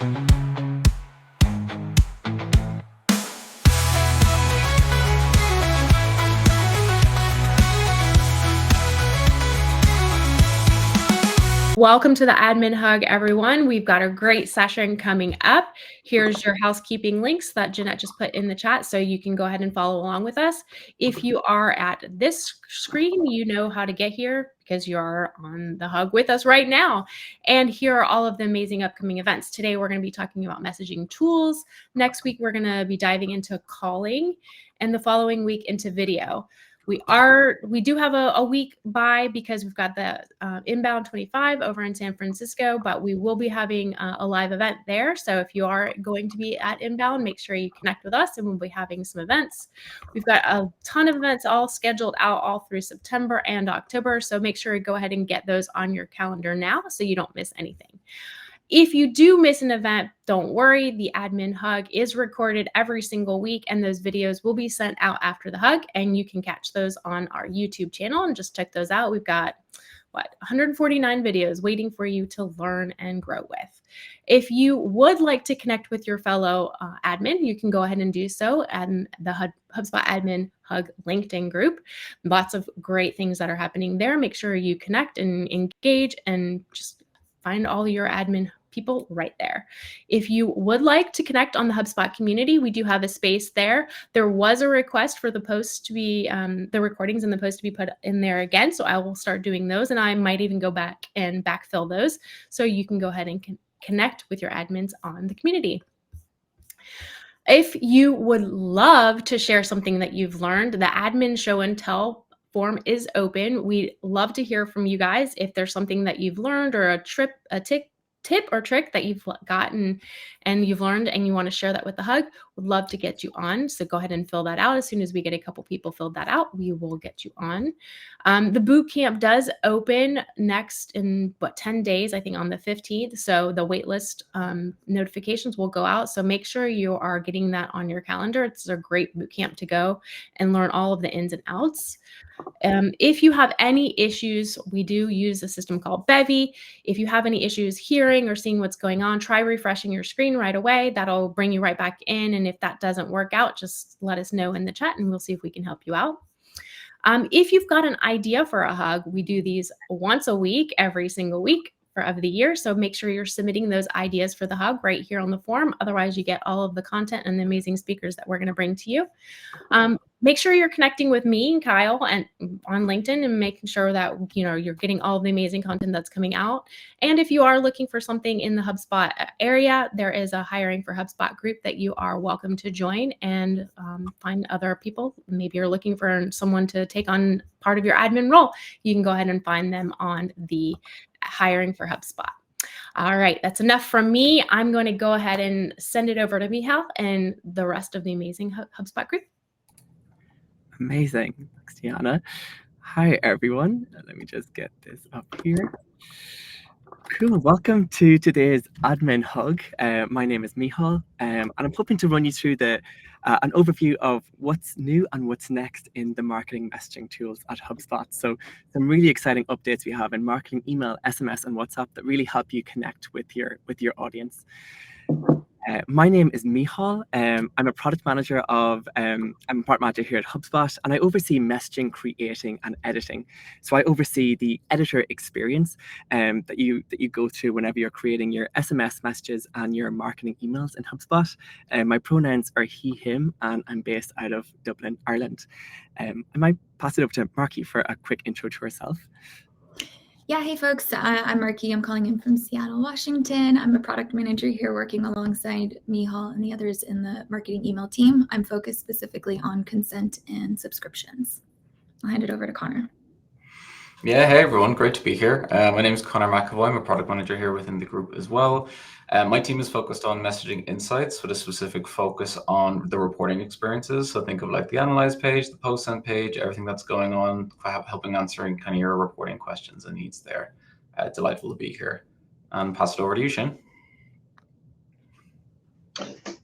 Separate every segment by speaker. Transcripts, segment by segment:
Speaker 1: Welcome to the Admin Hug, everyone. We've got a great session coming up. Here's your housekeeping links that Jeanette just put in the chat, so you can go ahead and follow along with us. If you are at this screen, you know how to get here because you're on the Hug with us right now. And here are all of the amazing upcoming events. Today, we're going to be talking about messaging tools. Next week, we're going to be diving into calling, and the following week into video. We do have a week by because we've got the Inbound 25 over in San Francisco, but we will be having a live event there. So if you are going to be at Inbound, make sure you connect with us and we'll be having some events. We've got a ton of events all scheduled out all through September and October. So make sure you go ahead and get those on your calendar now so you don't miss anything. If you do miss an event, don't worry. The Admin Hug is recorded every single week, and those videos will be sent out after the hug, and you can catch those on our YouTube channel and just check those out. We've got, 149 videos waiting for you to learn and grow with. If you would like to connect with your fellow admin, you can go ahead and do so in the HubSpot Admin Hug LinkedIn group. Lots of great things that are happening there. Make sure you connect and engage and just find all your admin people right there. If you would like to connect on the HubSpot community, we do have a space there. There was a request for the post to be, the recordings and the post to be put in there again. So I will start doing those, and I might even go back and backfill those. So you can go ahead and connect with your admins on the community. If you would love to share something that you've learned, the admin show and tell form is open. We'd love to hear from you guys. If there's something that you've learned or a tip or trick that you've gotten and you've learned and you want to share that with the Hug, would love to get you on. So go ahead and fill that out. As soon as we get a couple people filled that out, we will get you on. The boot camp does open next in 10 days, I think on the 15th. So the waitlist notifications will go out. So make sure you are getting that on your calendar. It's a great boot camp to go and learn all of the ins and outs. If you have any issues, we do use a system called Bevy. If you have any issues hearing or seeing what's going on, try refreshing your screen right away. That'll bring you right back in. And if that doesn't work out, just let us know in the chat and we'll see if we can help you out. If you've got an idea for a hug, we do these once a week, every single week of the year. So make sure you're submitting those ideas for the hug right here on the forum. Otherwise, you get all of the content and the amazing speakers that we're going to bring to you. Make sure you're connecting with me and Kyle and on LinkedIn and making sure that you're getting all of the amazing content that's coming out. And if you are looking for something in the HubSpot area, there is a hiring for HubSpot group that you are welcome to join and find other people. Maybe you're looking for someone to take on part of your admin role. You can go ahead and find them on the hiring for HubSpot. All right, that's enough from me. I'm going to go ahead and send it over to Mícheál and the rest of the amazing HubSpot group.
Speaker 2: Amazing. Thanks, Deanna. Hi, everyone. Let me just get this up here. Cool. Welcome to today's Admin Hug. My name is Mícheál, and I'm hoping to run you through an overview of what's new and what's next in the marketing messaging tools at HubSpot. So some really exciting updates we have in marketing, email, SMS, and WhatsApp that really help you connect with your audience. My name is Mícheál. I'm a product manager I'm a product manager here at HubSpot, and I oversee messaging, creating, and editing. So I oversee the editor experience that you go through whenever you're creating your SMS messages and your marketing emails in HubSpot. My pronouns are he, him, and I'm based out of Dublin, Ireland. I might pass it over to Markie for a quick intro to herself.
Speaker 3: Yeah, hey folks, I'm Markie. I'm calling in from Seattle, Washington. I'm a product manager here working alongside Mícheál and the others in the marketing email team. I'm focused specifically on consent and subscriptions. I'll hand it over to Connor.
Speaker 4: Yeah, hey everyone, great to be here. My name is Connor Mcevoy. I'm a product manager here within the group as well. My team is focused on messaging insights with a specific focus on the reporting experiences. So think of like the analyze page, the post send page, everything that's going on, helping answering kind of your reporting questions and needs there. Delightful to be here. And pass it over to you, Shane.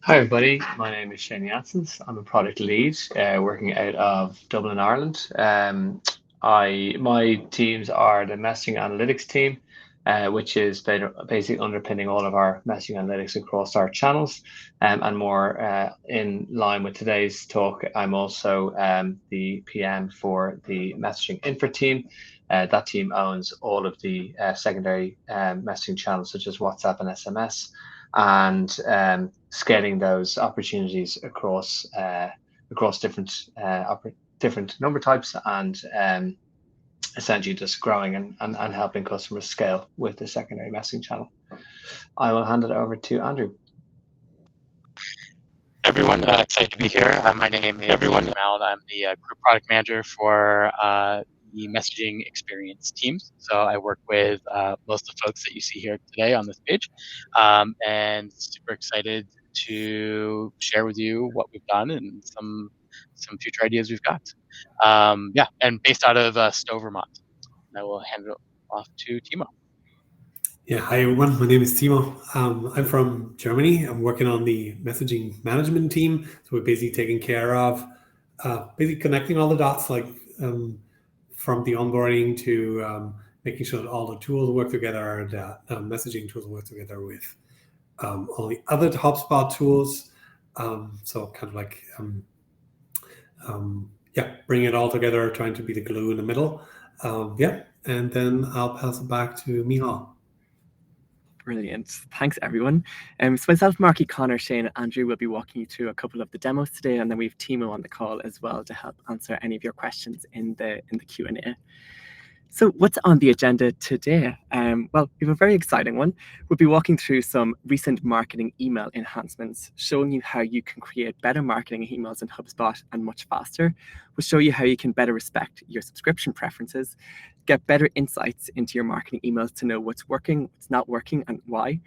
Speaker 5: Hi everybody, my name is Shane Janssens. I'm a product lead working out of Dublin, Ireland. My teams are the messaging analytics team, which is basically underpinning all of our messaging analytics across our channels. And more in line with today's talk, I'm also the PM for the messaging infra team. That team owns all of the secondary messaging channels such as WhatsApp and SMS, and scaling those opportunities across different number types, and essentially just growing and helping customers scale with the secondary messaging channel. I will hand it over to Andrew.
Speaker 6: Everyone, excited to be here. My name is Mallen. I'm the group product manager for the messaging experience teams. So I work with most of the folks that you see here today on this page, and super excited to share with you what we've done and some future ideas we've got. Yeah, and based out of Stowe, Vermont. I will hand it off to Timo.
Speaker 7: Yeah, hi everyone. My name is Timo. I'm from Germany. I'm working on the messaging management team. So we're basically taking care of basically connecting all the dots, like from the onboarding to making sure that all the tools work together, the messaging tools work together with all the other HubSpot tools. So kind of like bring it all together, trying to be the glue in the middle. And then I'll pass it back to Mícheál.
Speaker 2: Brilliant. Thanks, everyone. So myself, Markie, Connor, Shane, and Andrew will be walking you through a couple of the demos today, and then we have Timo on the call as well to help answer any of your questions in the Q&A. So what's on the agenda today? Well, we have a very exciting one. We'll be walking through some recent marketing email enhancements, showing you how you can create better marketing emails in HubSpot and much faster. We'll show you how you can better respect your subscription preferences, get better insights into your marketing emails to know what's working, what's not working, and why.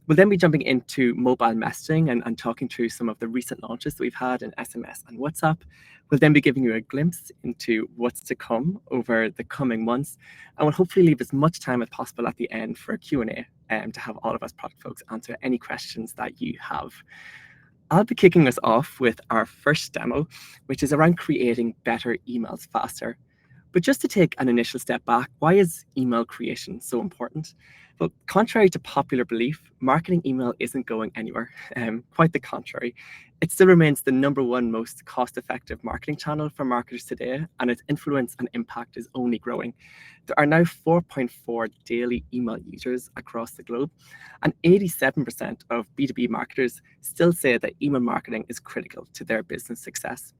Speaker 2: We'll then be jumping into mobile messaging and talking through some of the recent launches that we've had in SMS and WhatsApp. We'll then be giving you a glimpse into what's to come over the coming months, and we'll hopefully leave as much time as possible at the end for a Q&A to have all of us product folks answer any questions that you have. I'll be kicking us off with our first demo, which is around creating better emails faster. But just to take an initial step back, why is email creation so important? Well, contrary to popular belief, marketing email isn't going anywhere. Quite the contrary. It still remains the #1 most cost-effective marketing channel for marketers today, and its influence and impact is only growing. There are now 4.4 daily email users across the globe, and 87% of B2B marketers still say that email marketing is critical to their business success.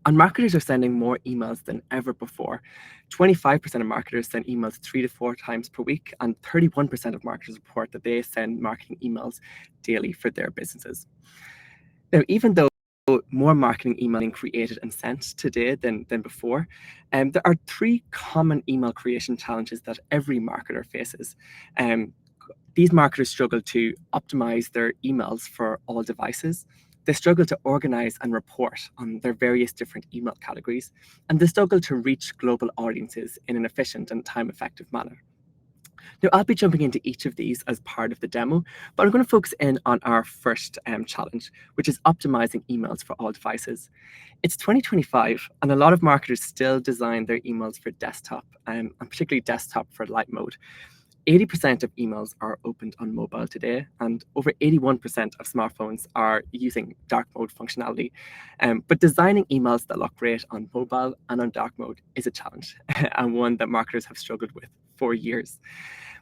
Speaker 2: And marketers are sending more emails than ever before. 25% of marketers send emails 3 to 4 times per week, and 31% of marketers report that they send marketing emails daily for their businesses. Now, even though more marketing email being created and sent today than before, there are 3 common email creation challenges that every marketer faces. These marketers struggle to optimize their emails for all devices. They struggle to organize and report on their various different email categories, and they struggle to reach global audiences in an efficient and time-effective manner. Now, I'll be jumping into each of these as part of the demo, but I'm going to focus in on our first challenge, which is optimizing emails for all devices. It's 2025, and a lot of marketers still design their emails for desktop, and particularly desktop for light mode. 80% of emails are opened on mobile today, and over 81% of smartphones are using dark mode functionality. But designing emails that look great on mobile and on dark mode is a challenge, and one that marketers have struggled with for years.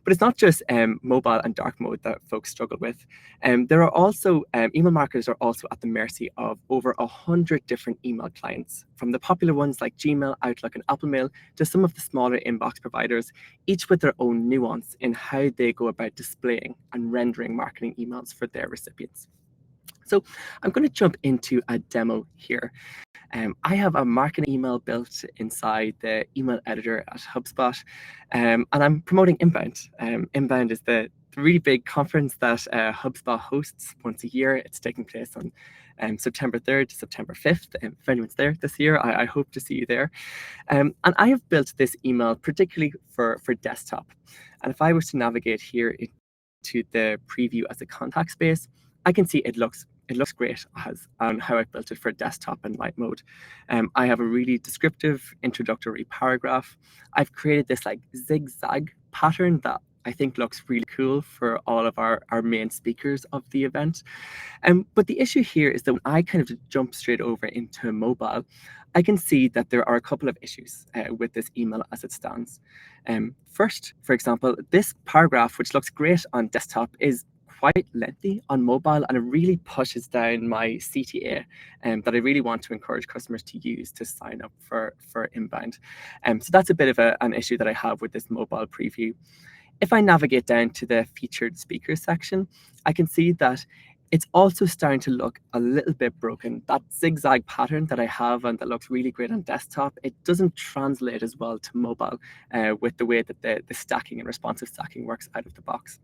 Speaker 2: But it's not just mobile and dark mode that folks struggle with. There are also, email marketers are also at the mercy of over 100 different email clients, from the popular ones like Gmail, Outlook, and Apple Mail to some of the smaller inbox providers, each with their own nuance in how they go about displaying and rendering marketing emails for their recipients. So I'm going to jump into a demo here. I have a marketing email built inside the email editor at HubSpot, and I'm promoting Inbound. Inbound is the really big conference that HubSpot hosts once a year. It's taking place on September 3rd to September 5th. If anyone's there this year, I hope to see you there. And I have built this email particularly for desktop. And if I was to navigate here to the preview as a contact space, I can see it looks great on how I built it for desktop and light mode. I have a really descriptive introductory paragraph. I've created this like zigzag pattern that I think looks really cool for all of our main speakers of the event. But the issue here is that when I kind of jump straight over into mobile, I can see that there are a couple of issues with this email as it stands. First, for example, this paragraph, which looks great on desktop, is quite lengthy on mobile, and it really pushes down my CTA that I really want to encourage customers to use to sign up for inbound. So that's a bit of an issue that I have with this mobile preview. If I navigate down to the featured speakers section, I can see that it's also starting to look a little bit broken. That zigzag pattern that I have and that looks really great on desktop, it doesn't translate as well to mobile with the way that the stacking and responsive stacking works out of the box.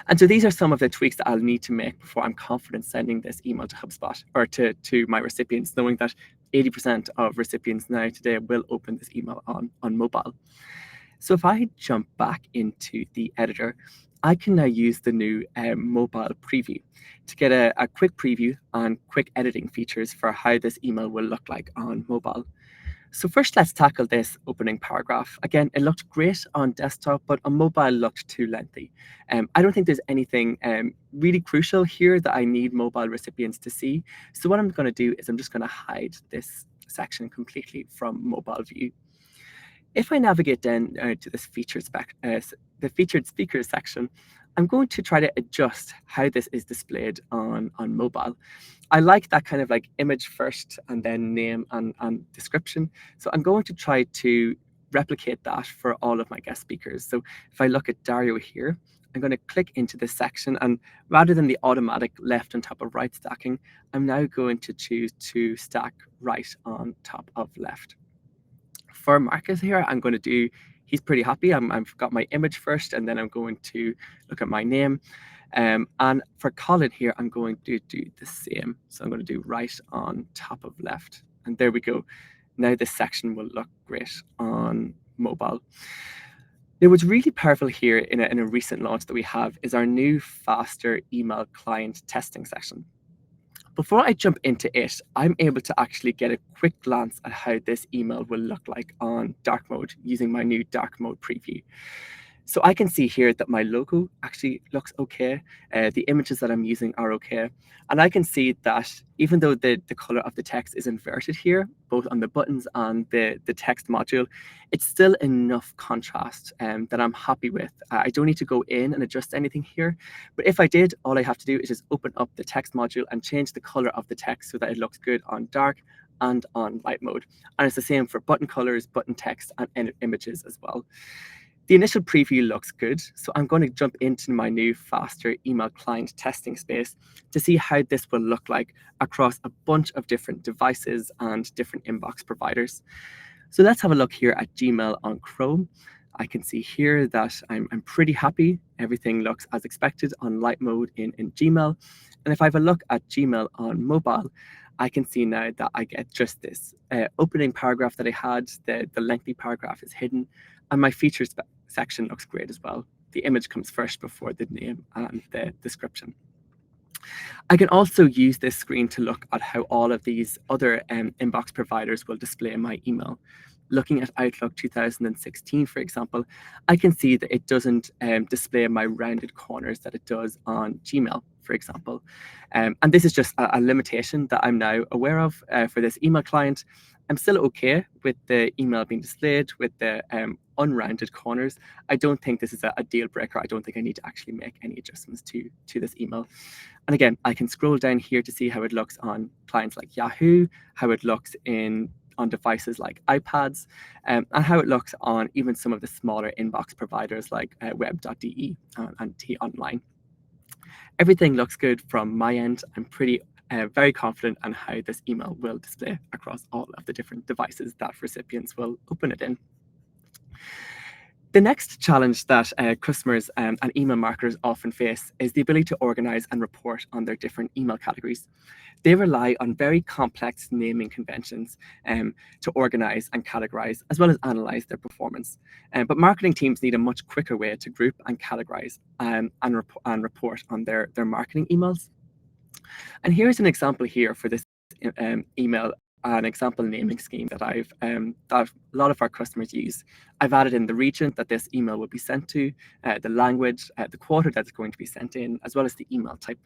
Speaker 2: And so these are some of the tweaks that I'll need to make before I'm confident sending this email to HubSpot or to my recipients, knowing that 80% of recipients now today will open this email on mobile. So if I jump back into the editor, I can now use the new mobile preview to get a quick preview and quick editing features for how this email will look like on mobile. So first, let's tackle this opening paragraph. Again, it looked great on desktop, but on mobile looked too lengthy. I don't think there's anything really crucial here that I need mobile recipients to see. So what I'm going to do is I'm just going to hide this section completely from mobile view. If I navigate down to this the featured speakers section, I'm going to try to adjust how this is displayed on mobile. I like that kind of like image first and then name and description. So I'm going to try to replicate that for all of my guest speakers. So if I look at Dario here, I'm going to click into this section, and rather than the automatic left on top of right stacking, I'm now going to choose to stack right on top of left. For Marcus here, I'm going to do, he's pretty happy. I've got my image first, and then I'm going to look at my name. And for Colin here, I'm going to do the same. So I'm going to do right on top of left. And there we go. Now this section will look great on mobile. Now, what's really powerful here in a recent launch that we have is our new faster email client testing section. Before I jump into it, I'm able to actually get a quick glance at how this email will look like on dark mode using my new dark mode preview. So I can see here that my logo actually looks okay. The images that I'm using are okay. And I can see that even though the color of the text is inverted here, both on the buttons and the text module, it's still enough contrast that I'm happy with. I don't need to go in and adjust anything here. But if I did, all I have to do is just open up the text module and change the color of the text so that it looks good on dark and on light mode. And it's the same for button colors, button text, and images as well. The initial preview looks good, so I'm going to jump into my new faster email client testing space to see how this will look like across a bunch of different devices and different inbox providers. So let's have a look here at Gmail on Chrome. I can see here that I'm pretty happy. Everything looks as expected on light mode in Gmail. And if I have a look at Gmail on mobile, I can see now that I get just this opening paragraph that I had. The lengthy paragraph is hidden, and my features section looks great as well. The image comes first before the name and the description. I can also use this screen to look at how all of these other inbox providers will display my email. Looking at Outlook 2016, for example, I can see that it doesn't display my rounded corners that it does on Gmail, for example. And this is just a limitation that I'm now aware of for this email client. I'm still okay with the email being displayed with the unrounded corners. I don't think this is a deal breaker. I don't think I need to actually make any adjustments to this email. And again, I can scroll down here to see how it looks on clients like Yahoo, how it looks on devices like iPads, and how it looks on even some of the smaller inbox providers like web.de and T-Online. Everything looks good from my end. I'm very confident on how this email will display across all of the different devices that recipients will open it in. The next challenge that customers and email marketers often face is the ability to organize and report on their different email categories. They rely on very complex naming conventions to organize and categorize, as well as analyze their performance. But marketing teams need a much quicker way to group and categorize and report on their marketing emails. And here's an example here for this email an example naming scheme that that a lot of our customers use. I've added in the region that this email will be sent to, the language, the quarter that's going to be sent in, as well as the email type.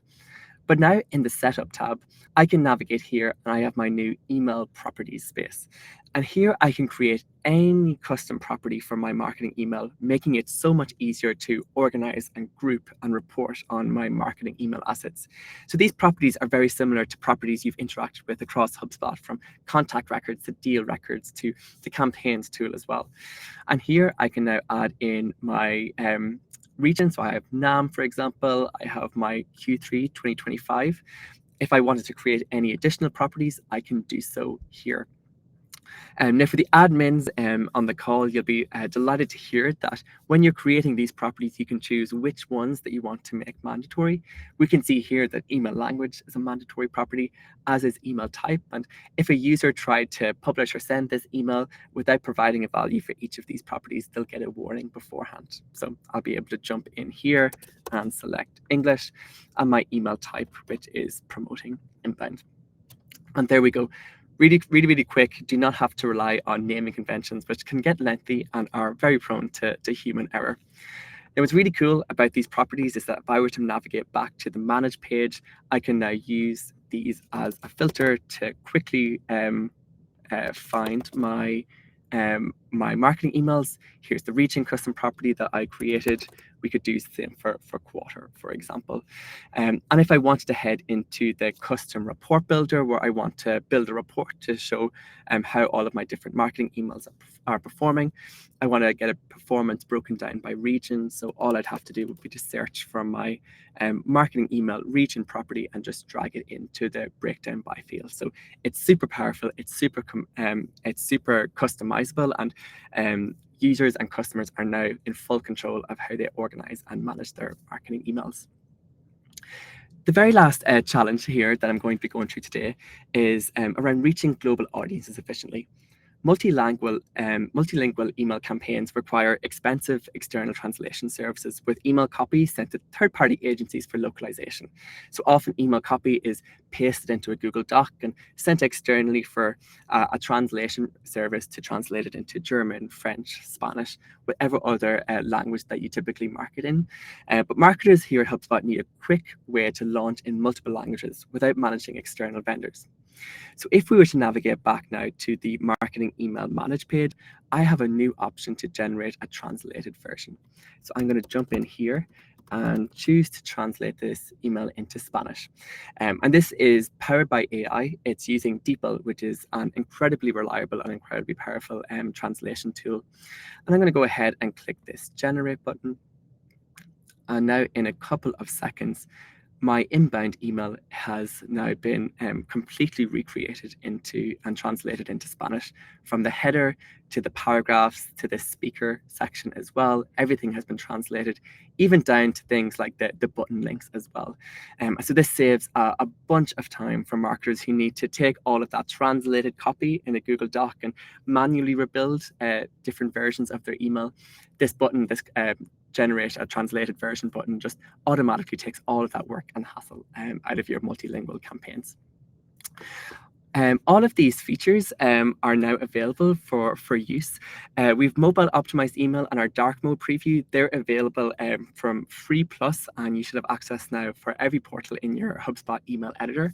Speaker 2: But now in the Setup tab, I can navigate here and I have my new email properties space. And here I can create any custom property for my marketing email, making it so much easier to organize and group and report on my marketing email assets. So these properties are very similar to properties you've interacted with across HubSpot, from contact records to deal records to the campaigns tool as well. And here I can now add in my region. So I have NAM, for example. I have my Q3 2025. If I wanted to create any additional properties, I can do so here. Now for the admins on the call, you'll be delighted to hear that when you're creating these properties, you can choose which ones that you want to make mandatory. We can see here that email language is a mandatory property, as is email type. And if a user tried to publish or send this email without providing a value for each of these properties, they'll get a warning beforehand. So I'll be able to jump in here and select English and my email type, which is promoting inbound. And there we go. Really quick. Do not have to rely on naming conventions, which can get lengthy and are very prone to human error. Now, what's really cool about these properties is that if I were to navigate back to the manage page, I can now use these as a filter to quickly find my marketing emails. Here's the region custom property that I created. We could do the same for quarter, for example. And if I wanted to head into the custom report builder, where I want to build a report to show how all of my different marketing emails are performing, I want to get a performance broken down by region. So all I'd have to do would be to search for my marketing email region property and just drag it into the breakdown by field. So it's super powerful. It's super customizable, and users and customers are now in full control of how they organize and manage their marketing emails. The very last challenge here that I'm going to be going through today is around reaching global audiences efficiently. Multilingual email campaigns require expensive external translation services, with email copy sent to third-party agencies for localization. So often email copy is pasted into a Google Doc and sent externally for a translation service to translate it into German, French, Spanish, whatever other language that you typically market in. But marketers here at HubSpot need a quick way to launch in multiple languages without managing external vendors. So if we were to navigate back now to the marketing email manage page, I have a new option to generate a translated version. So I'm going to jump in here and choose to translate this email into Spanish. And this is powered by AI. It's using DeepL, which is an incredibly reliable and incredibly powerful translation tool. And I'm going to go ahead and click this generate button. And now in a couple of seconds, my inbound email has now been completely recreated into and translated into Spanish, from the header to the paragraphs to the speaker section as well. Everything has been translated, even down to things like the button links as well. So this saves a bunch of time for marketers who need to take all of that translated copy in a Google Doc and manually rebuild different versions of their email. This button, this generate a translated version button, just automatically takes all of that work and hassle out of your multilingual campaigns. All of these features are now available for use. We've mobile optimized email and our dark mode preview. They're available from Free Plus, and you should have access now for every portal in your HubSpot email editor.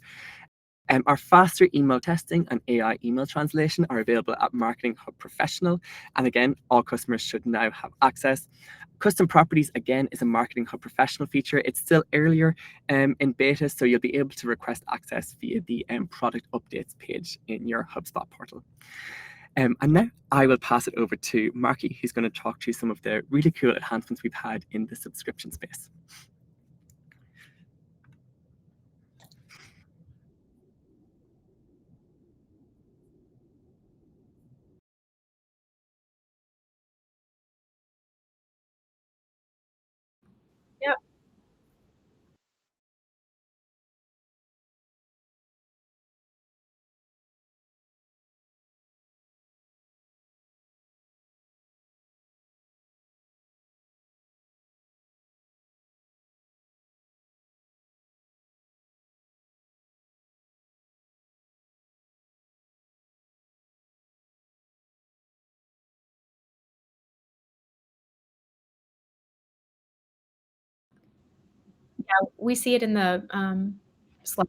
Speaker 2: Our faster email testing and AI email translation are available at Marketing Hub Professional. And again, all customers should now have access. Custom properties, again, is a Marketing Hub Professional feature. It's still earlier in beta, so you'll be able to request access via the product updates page in your HubSpot portal. And now I will pass it over to Markie, who's going to talk to you some of the really cool enhancements we've had in the subscription space.
Speaker 1: Yep. Yeah, we see it in the slide.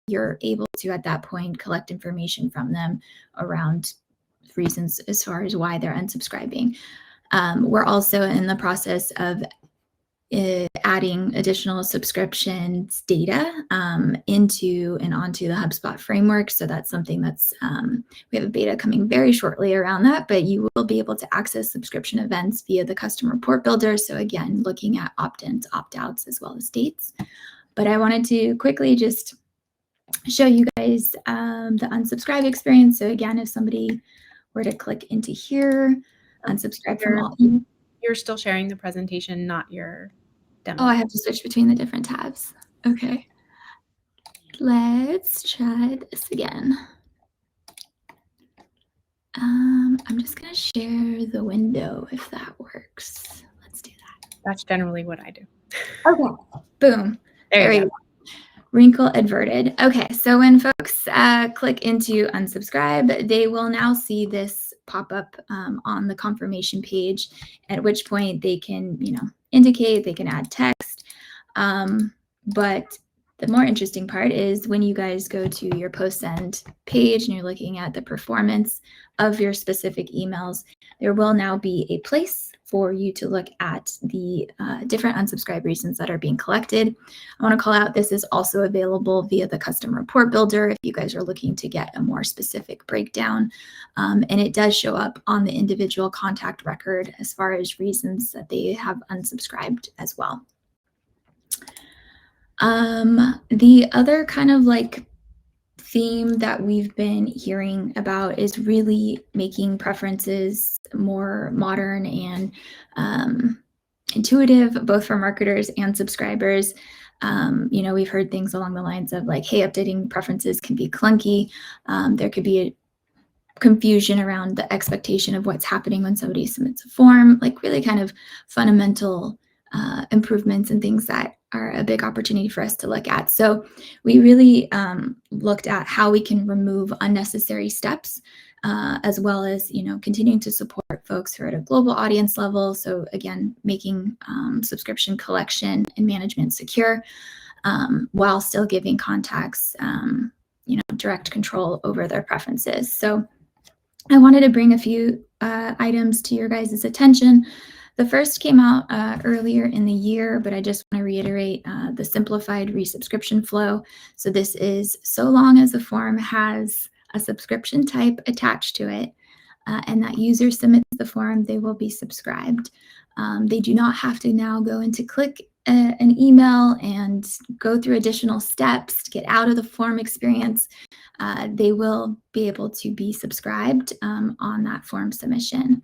Speaker 3: You're able to, at that point, collect information from them around reasons as far as why they're unsubscribing. We're also in the process of adding additional subscriptions data into and onto the HubSpot framework. So that's something that's, we have a beta coming very shortly around that, but you will be able to access subscription events via the custom report builder. So again, looking at opt-ins, opt-outs, as well as dates. But I wanted to quickly just show you guys the unsubscribe experience. So again, if somebody were to click into here, unsubscribe from all.
Speaker 1: You're still sharing the presentation, not your demo.
Speaker 3: Oh, I have to switch between the different tabs. Okay. Let's try this again. I'm just going to share the window if that works. Let's do that.
Speaker 1: That's generally what I do.
Speaker 3: Okay. Boom.
Speaker 1: There you go.
Speaker 3: Wrinkle averted. Okay, so when folks click into unsubscribe, they will now see this pop up on the confirmation page, at which point they can, indicate, they can add text. But the more interesting part is when you guys go to your post send page and you're looking at the performance of your specific emails, there will now be a place for you to look at the different unsubscribe reasons that are being collected. I want to call out, this is also available via the custom report builder if you guys are looking to get a more specific breakdown. And it does show up on the individual contact record as far as reasons that they have unsubscribed as well. The other kind of like theme that we've been hearing about is really making preferences more modern and intuitive, both for marketers and subscribers. We've heard things along the lines of like, hey, updating preferences can be clunky. There could be a confusion around the expectation of what's happening when somebody submits a form, like really kind of fundamental improvements and things that are a big opportunity for us to look at. So we really looked at how we can remove unnecessary steps, as well as, continuing to support folks who are at a global audience level. So again, making subscription collection and management secure, while still giving contacts, direct control over their preferences. So I wanted to bring a few items to your guys' attention. The first came out earlier in the year, but I just want to reiterate the simplified resubscription flow. So this is so long as the form has a subscription type attached to it, and that user submits the form, they will be subscribed. They do not have to now go into click an email and go through additional steps to get out of the form experience. They will be able to be subscribed on that form submission.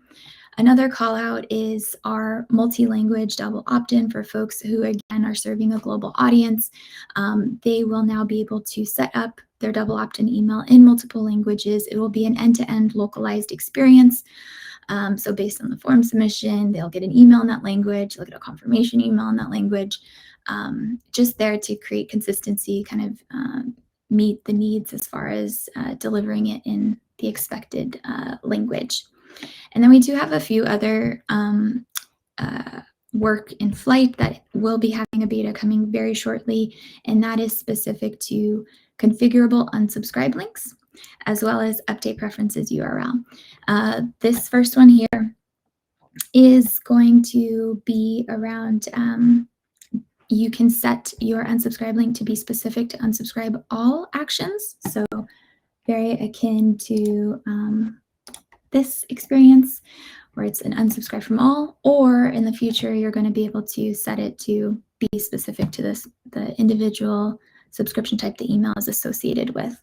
Speaker 3: Another call out is our multi-language double opt-in for folks who, again, are serving a global audience. They will now be able to set up their double opt-in email in multiple languages. It will be an end-to-end localized experience. So based on the form submission, they'll get an email in that language, they'll get a confirmation email in that language, just there to create consistency, kind of meet the needs as far as delivering it in the expected language. And then we do have a few other work in flight that will be having a beta coming very shortly, and that is specific to configurable unsubscribe links, as well as update preferences URL. This first one here is going to be around, you can set your unsubscribe link to be specific to unsubscribe all actions. So very akin to this experience where it's an unsubscribe from all, or in the future, you're going to be able to set it to be specific to this the individual subscription type the email is associated with.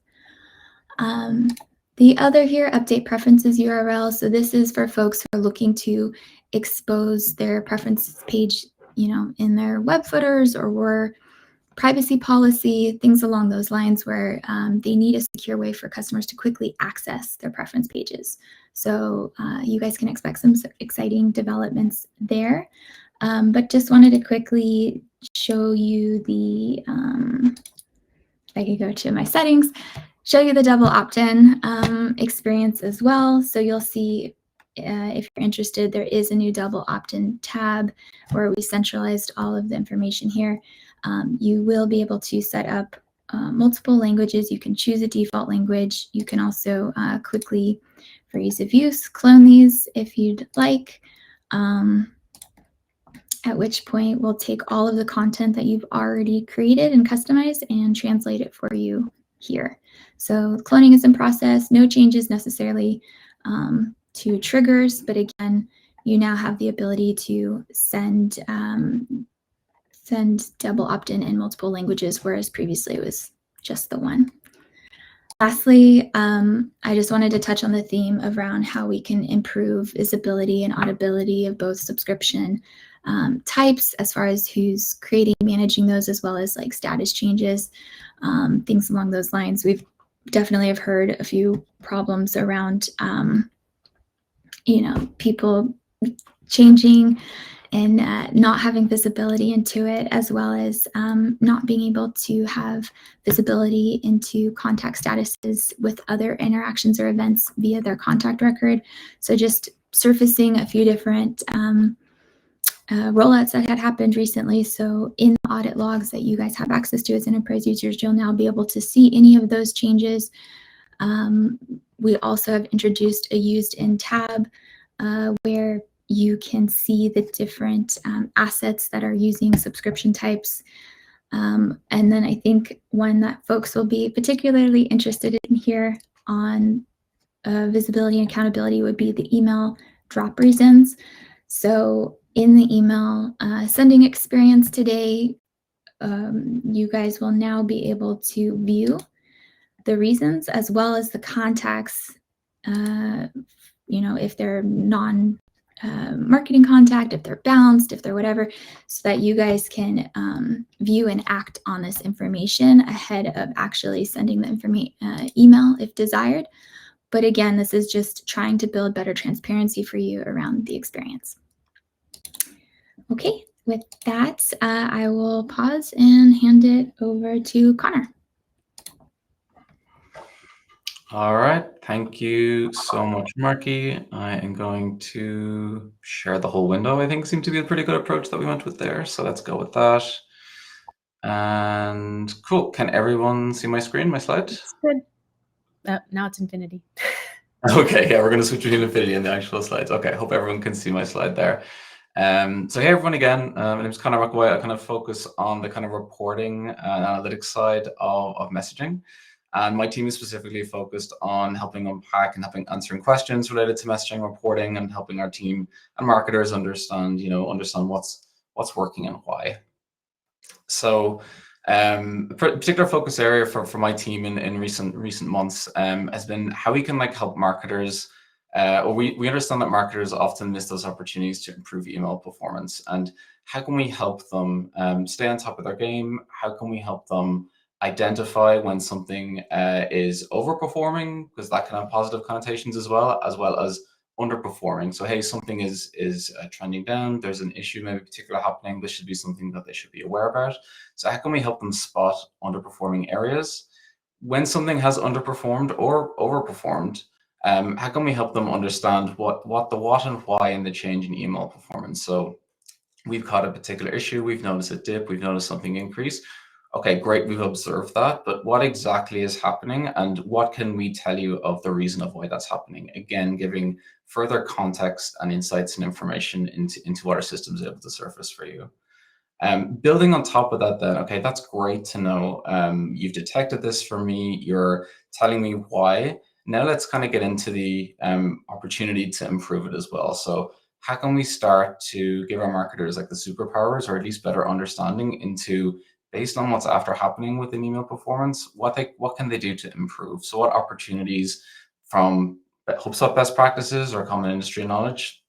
Speaker 3: The other here, update preferences URL. So this is for folks who are looking to expose their preferences page, in their web footers or privacy policy, things along those lines where they need a secure way for customers to quickly access their preference pages. So you guys can expect some exciting developments there. But just wanted to quickly show you the, I could go to my settings, show you the double opt-in experience as well. So you'll see if you're interested, there is a new double opt-in tab where we centralized all of the information here. You will be able to set up multiple languages. You can choose a default language. You can also quickly, for ease of use, clone these if you'd like. At which point we'll take all of the content that you've already created and customized and translate it for you here. So cloning is in process, no changes necessarily to triggers, but again, you now have the ability to send double opt-in in multiple languages, whereas previously it was just the one. Lastly, I just wanted to touch on the theme around how we can improve visibility and audibility of both subscription types as far as who's creating, managing those, as well as like status changes, things along those lines. We've definitely have heard a few problems around, people changing and not having visibility into it, as well as not being able to have visibility into contact statuses with other interactions or events via their contact record. So just surfacing a few different rollouts that had happened recently. So in the audit logs that you guys have access to as enterprise users, you'll now be able to see any of those changes. We also have introduced a used in tab where you can see the different assets that are using subscription types. And then I think one that folks will be particularly interested in here on visibility and accountability would be the email drop reasons. So in the email sending experience today, you guys will now be able to view the reasons as well as the contacts, if they're non-marketing contact, if they're bounced, if they're whatever, so that you guys can view and act on this information ahead of actually sending the email if desired. But again, this is just trying to build better transparency for you around the experience. Okay, with that, I will pause and hand it over to Connor.
Speaker 4: All right, thank you so much, Markie. I am going to share the whole window. I think seemed to be a pretty good approach that we went with there. So let's go with that. And cool. Can everyone see my screen, my slide?
Speaker 1: It's good. Now it's infinity.
Speaker 4: Okay, yeah, we're going to switch between infinity and the actual slides. Okay, hope everyone can see my slide there. So hey, everyone again. My name is Conor Mcevoy. I kind of focus on the kind of reporting and analytics side of messaging. And my team is specifically focused on helping unpack and helping answering questions related to messaging reporting and helping our team and marketers understand what's working and why. So a particular focus area for my team in recent months has been how we can help marketers. We understand that marketers often miss those opportunities to improve email performance, and how can we help them stay on top of their game? How can we help them identify when something is overperforming, because that can have positive connotations as well as underperforming. So hey, something is trending down, there's an issue maybe particular happening, this should be something that they should be aware about. So how can we help them spot underperforming areas? When something has underperformed or overperformed, how can we help them understand what the what and why in the change in email performance? So we've caught a particular issue, we've noticed a dip, we've noticed something increase. Okay, great, we've observed that, but what exactly is happening and what can we tell you of the reason of why that's happening? Again, giving further context and insights and information into what our system is able to surface for you. Building on top of that then, okay, that's great to know. You've detected this for me, you're telling me why. Now let's kind of get into the opportunity to improve it as well. So how can we start to give our marketers the superpowers, or at least better understanding into based on what's after happening within email performance, what can they do to improve? So what opportunities from HubSpot best practices or common industry knowledge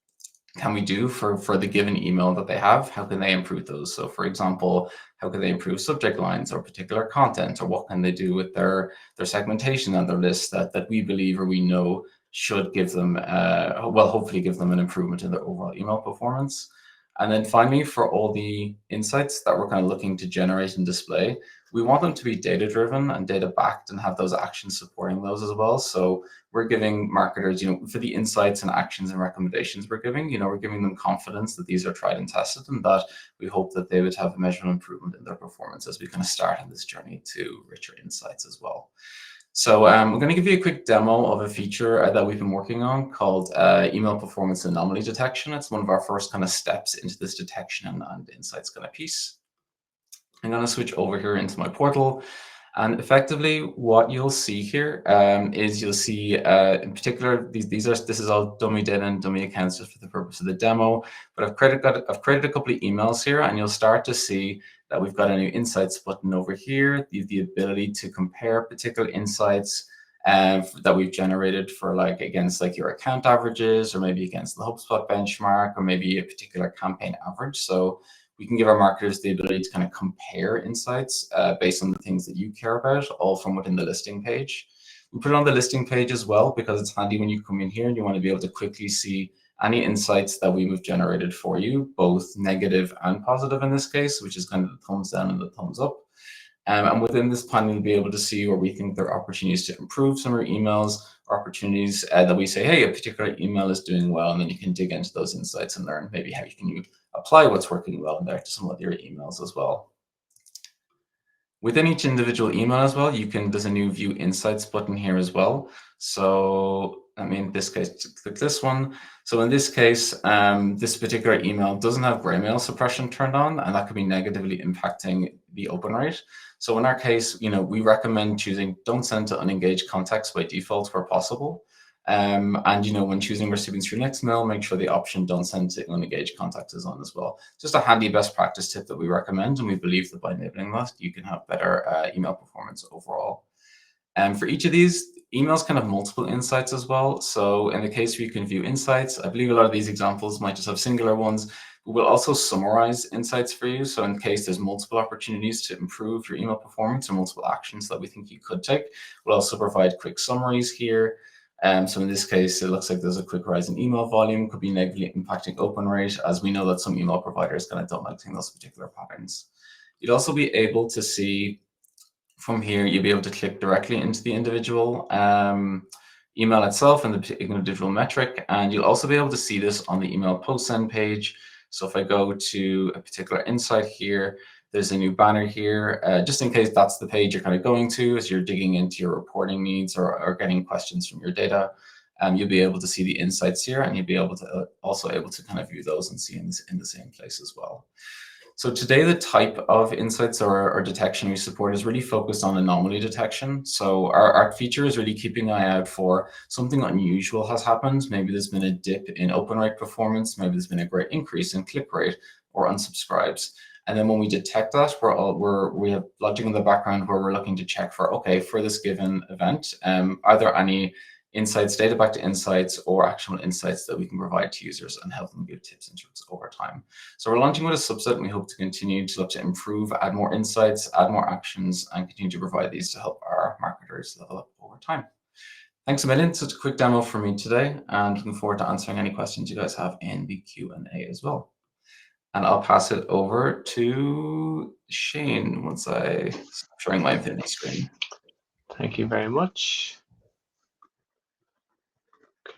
Speaker 4: can we do for the given email that they have? How can they improve those? So for example, how can they improve subject lines or particular content, or what can they do with their segmentation and their list that we believe or we know should give them, well, hopefully give them an improvement in their overall email performance. And then finally, for all the insights that we're kind of looking to generate and display, we want them to be data-driven and data-backed and have those actions supporting those as well. So we're giving marketers, for the insights and actions and recommendations we're giving, we're giving them confidence that these are tried and tested, and that we hope that they would have a measurable improvement in their performance as we kind of start on this journey to richer insights as well. So I'm going to give you a quick demo of a feature that we've been working on called email performance anomaly detection. It's one of our first kind of steps into this detection and insights kind of piece. I'm going to switch over here into my portal. And effectively, what you'll see here is you'll see, in particular, this is all dummy data and dummy accounts just for the purpose of the demo. But I've created a couple of emails here, and you'll start to see that we've got a new insights button over here. The ability to compare particular insights that we've generated for against your account averages, or maybe against the HubSpot benchmark, or maybe a particular campaign average. So we can give our marketers the ability to kind of compare insights based on the things that you care about, all from within the listing page. We put it on the listing page as well because it's handy when you come in here and you want to be able to quickly see any insights that we've generated for you, both negative and positive in this case, which is kind of the thumbs down and the thumbs up. And within this panel, you'll be able to see where we think there are opportunities to improve some of your emails, or opportunities that we say, hey, a particular email is doing well, and then you can dig into those insights and learn maybe how you can apply what's working well in there to some of your emails as well. Within each individual email as well, there's a new View Insights button here as well. So in this case, click this one. So in this case, this particular email doesn't have gray mail suppression turned on, and that could be negatively impacting the open rate. So in our case, we recommend choosing don't send to unengaged contacts by default where possible. And when choosing recipients for your next mail, make sure the option don't send to unengaged contacts is on as well. Just a handy best practice tip that we recommend, and we believe that by enabling that, you can have better email performance overall. And for each of these, emails can have multiple insights as well. So in the case where you can view insights, I believe a lot of these examples might just have singular ones. We'll also summarize insights for you. So in case there's multiple opportunities to improve your email performance or multiple actions that we think you could take, we'll also provide quick summaries here. So in this case, it looks like there's a quick rise in email volume, could be negatively impacting open rate, as we know that some email providers kind of don't like seeing those particular patterns. You'd also be able to see from here, you'll be able to click directly into the individual email itself and the individual metric, and you'll also be able to see this on the email post send page. So if I go to a particular insight here, there's a new banner here, just in case that's the page you're kind of going to as you're digging into your reporting needs or getting questions from your data. You'll be able to see the insights here, and you'll be able to also kind of view those and see in the same place as well. So today, the type of insights or detection we support is really focused on anomaly detection. So our feature is really keeping an eye out for something unusual has happened. Maybe there's been a dip in open rate performance. Maybe there's been a great increase in click rate or unsubscribes. And then when we detect that, we have logic in the background where we're looking to check for, okay, for this given event, are there any insights, data back to insights, or actual insights that we can provide to users and help them give tips and tricks over time. So we're launching with a subset, and we hope to continue to look to improve, add more insights, add more actions, and continue to provide these to help our marketers level up over time. Thanks a million. Such a quick demo for me today, and looking forward to answering any questions you guys have in the Q&A as well. And I'll pass it over to Shane once I stop sharing my infinity screen.
Speaker 5: Thank you very much.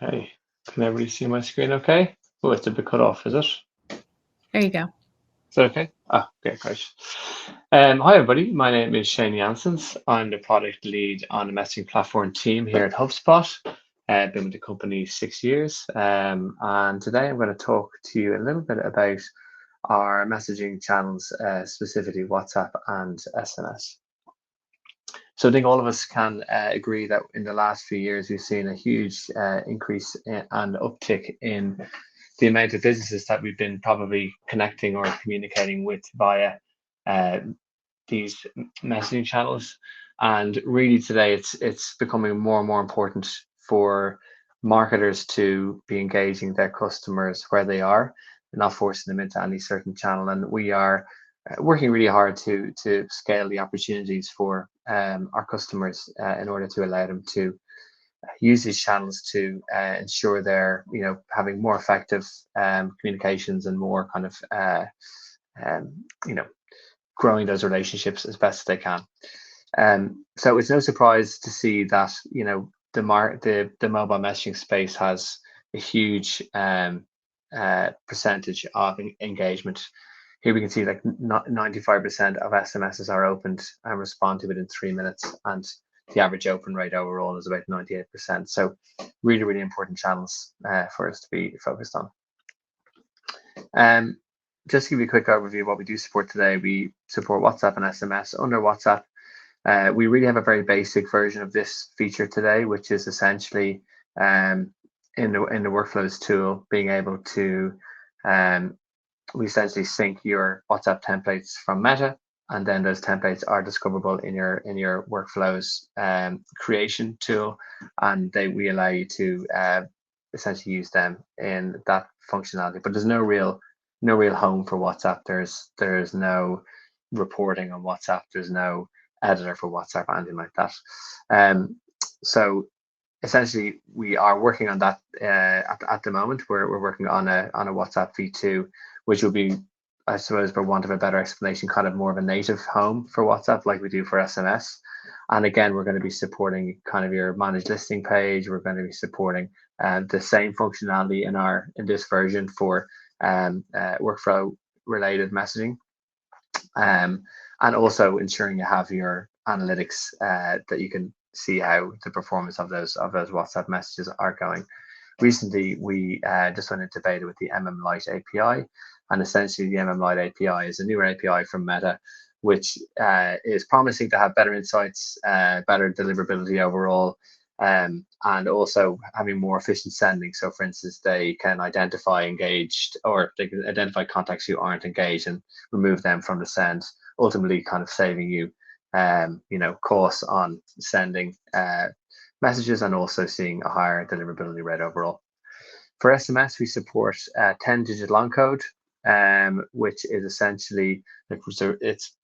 Speaker 5: Okay, can everybody see my screen okay? Oh, it's a bit cut off, is it?
Speaker 1: There you go.
Speaker 5: Is that okay? Ah, okay, great. Hi, everybody. My name is Shane Janssens. I'm the product lead on the messaging platform team here at HubSpot. I've been with the company 6 years. And today I'm going to talk to you a little bit about our messaging channels, specifically WhatsApp and SMS. So I think all of us can agree that in the last few years, we've seen a huge increase and uptick in the amount of businesses that we've been probably connecting or communicating with via these messaging channels. And really today, it's becoming more and more important for marketers to be engaging their customers where they are, and not forcing them into any certain channel. And we are working really hard to scale the opportunities for our customers in order to allow them to use these channels to ensure they're having more effective communications and more kind of growing those relationships as best as they can. So it's no surprise to see that the mobile messaging space has a huge percentage of engagement. Here we can see like 95% of SMSs are opened and respond to within 3 minutes, and the average open rate overall is about 98%. So really, really important channels for us to be focused on. Just to give you a quick overview of what we do support today, we support WhatsApp and SMS. Under WhatsApp, we really have a very basic version of this feature today, which is essentially in the workflows tool, being able to we essentially sync your WhatsApp templates from Meta, and then those templates are discoverable in your workflows creation tool, and we allow you to essentially use them in that functionality. But there's no real home for WhatsApp. There's no reporting on WhatsApp. There's no editor for WhatsApp or anything like that. So essentially, we are working on that at the moment. We're working on a WhatsApp v2, which will be, I suppose, for want of a better explanation, kind of more of a native home for WhatsApp, like we do for SMS. And again, we're going to be supporting kind of your managed listing page. We're going to be supporting the same functionality in this version for workflow related messaging, and also ensuring you have your analytics that you can see how the performance of those WhatsApp messages are going. Recently, we just went into beta with the Lite API, and essentially the Lite API is a newer API from Meta, which is promising to have better insights, better deliverability overall, and also having more efficient sending. So for instance, they can identify engaged, or they can identify contacts who aren't engaged and remove them from the send, ultimately kind of saving you costs on sending messages, and also seeing a higher deliverability rate overall. For SMS, we support 10-digit long code, which is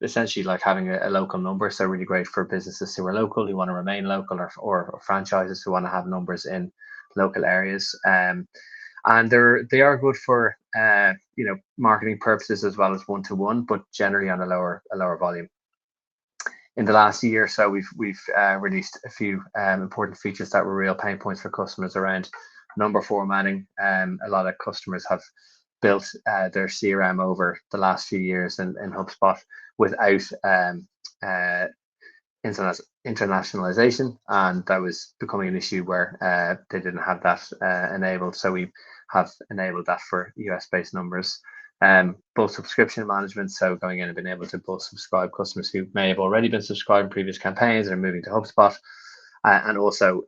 Speaker 5: essentially like having a local number. So really great for businesses who are local, who want to remain local, or franchises who want to have numbers in local areas. And they are good for marketing purposes as well as one-to-one, but generally on a lower volume. In the last year or so, we've released a few important features that were real pain points for customers around number formatting. A lot of customers have built their CRM over the last few years in HubSpot without internationalization, and that was becoming an issue where they didn't have that enabled. So we have enabled that for US-based numbers. Both subscription management, so going in and being able to both subscribe customers who may have already been subscribed in previous campaigns and are moving to HubSpot, and also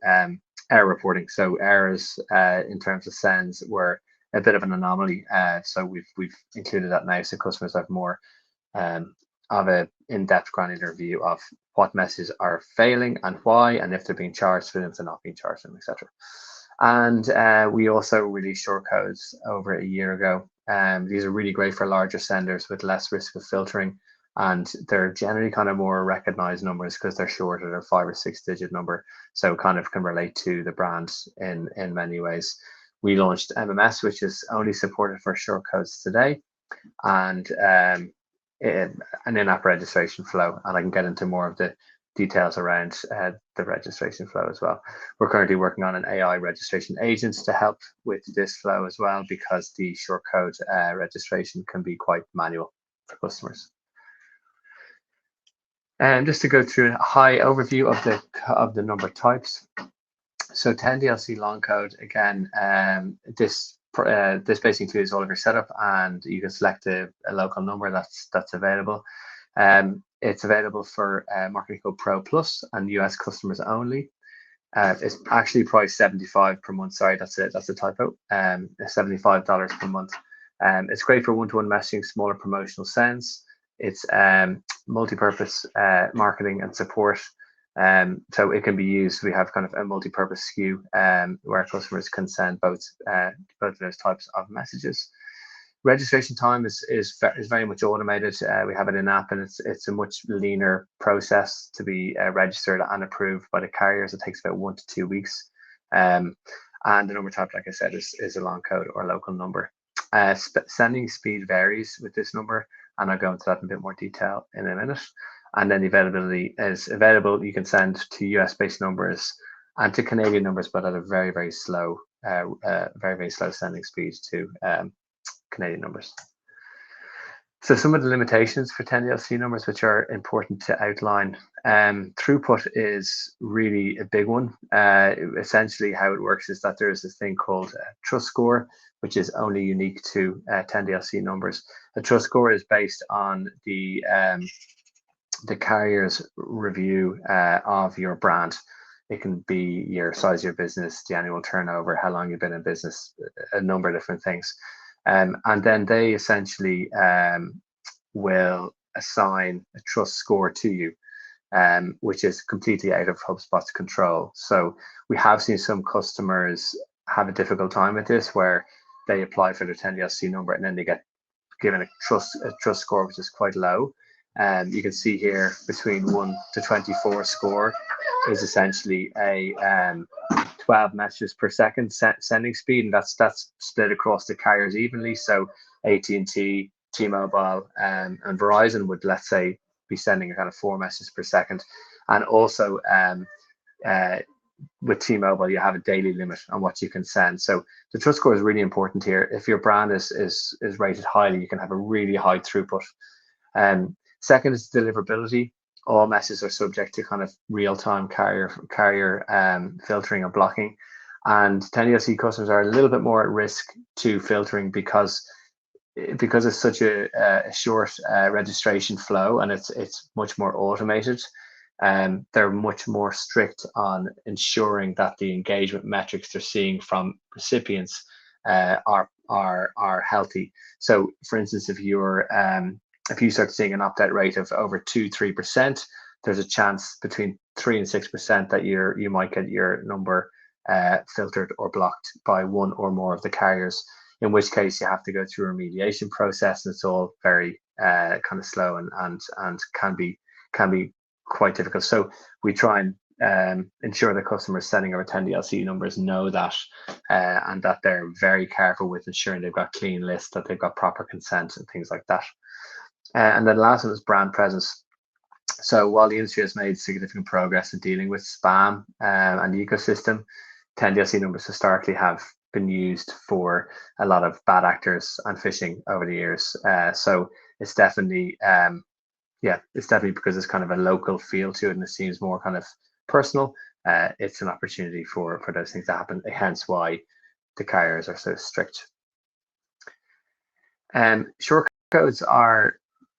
Speaker 5: error reporting. So errors in terms of sends were a bit of an anomaly, so we've included that now, so customers have more of a in-depth granular view of what messages are failing and why, and if they're being charged for them, if they're not being charged for them, etc. And we also released short codes over a year ago. These are really great for larger senders with less risk of filtering, and they're generally kind of more recognized numbers because they're shorter, they're 5 or 6 digit number, so kind of can relate to the brand in many ways. We launched MMS, which is only supported for short codes today, and an in-app registration flow, and I can get into more of the details around the registration flow as well. We're currently working on an AI registration agent to help with this flow as well, because the short code registration can be quite manual for customers. And just to go through a high overview of the number types. So 10 DLC long code, again, this basically includes all of your setup, and you can select a local number that's available. It's available for Marketing Code Pro Plus and US customers only. It's actually priced $75 per month. Sorry, that's a typo. $75 per month. It's great for one-to-one messaging, smaller promotional sends. It's multi-purpose marketing and support. So it can be used. We have kind of a multi-purpose SKU where customers can send both of those types of messages. Registration time is very much automated. We have it in app, and it's a much leaner process to be registered and approved by the carriers. It takes about 1 to 2 weeks. And the number type, like I said, is a long code or local number. Sending speed varies with this number, and I'll go into that in a bit more detail in a minute. And then the availability is available. You can send to US-based numbers and to Canadian numbers, but at a very, very slow, very slow sending speed to Canadian numbers. So some of the limitations for 10DLC numbers, which are important to outline. Throughput is really a big one. Essentially, how it works is that there is this thing called trust score, which is only unique to 10DLC numbers. A trust score is based on the carrier's review of your brand. It can be your size of your business, the annual turnover, how long you've been in business, a number of different things. And then they essentially will assign a trust score to you, which is completely out of HubSpot's control. So we have seen some customers have a difficult time with this, where they apply for their 10DLC number and then they get given a trust score which is quite low. You can see here between 1 to 24 score is essentially a 12 messages per second sending speed, and that's split across the carriers evenly. So AT&T, T-Mobile, and Verizon would, let's say, be sending a kind of 4 messages per second. And also with T-Mobile, you have a daily limit on what you can send. So the trust score is really important here. If your brand is rated highly, you can have a really high throughput. Second is deliverability. All messages are subject to kind of real-time carrier filtering or blocking, and 10DLC customers are a little bit more at risk to filtering because it's such a short registration flow, and it's much more automated. They're much more strict on ensuring that the engagement metrics they're seeing from recipients are healthy. So, for instance, if you start seeing an opt-out rate of over 2-3%, there's a chance between 3 and 6% that you might get your number filtered or blocked by one or more of the carriers, in which case you have to go through a remediation process, and it's all very kind of slow and can be quite difficult. So we try and ensure that customers sending over 10DLC numbers know that, and that they're very careful with ensuring they've got clean lists, that they've got proper consent and things like that. And then the last one is brand presence. So while the industry has made significant progress in dealing with spam and the ecosystem, 10DLC numbers historically have been used for a lot of bad actors and phishing over the years. So it's definitely, it's definitely because it's kind of a local feel to it, and it seems more kind of personal. It's an opportunity for those things to happen, hence why the carriers are so strict. Shortcodes are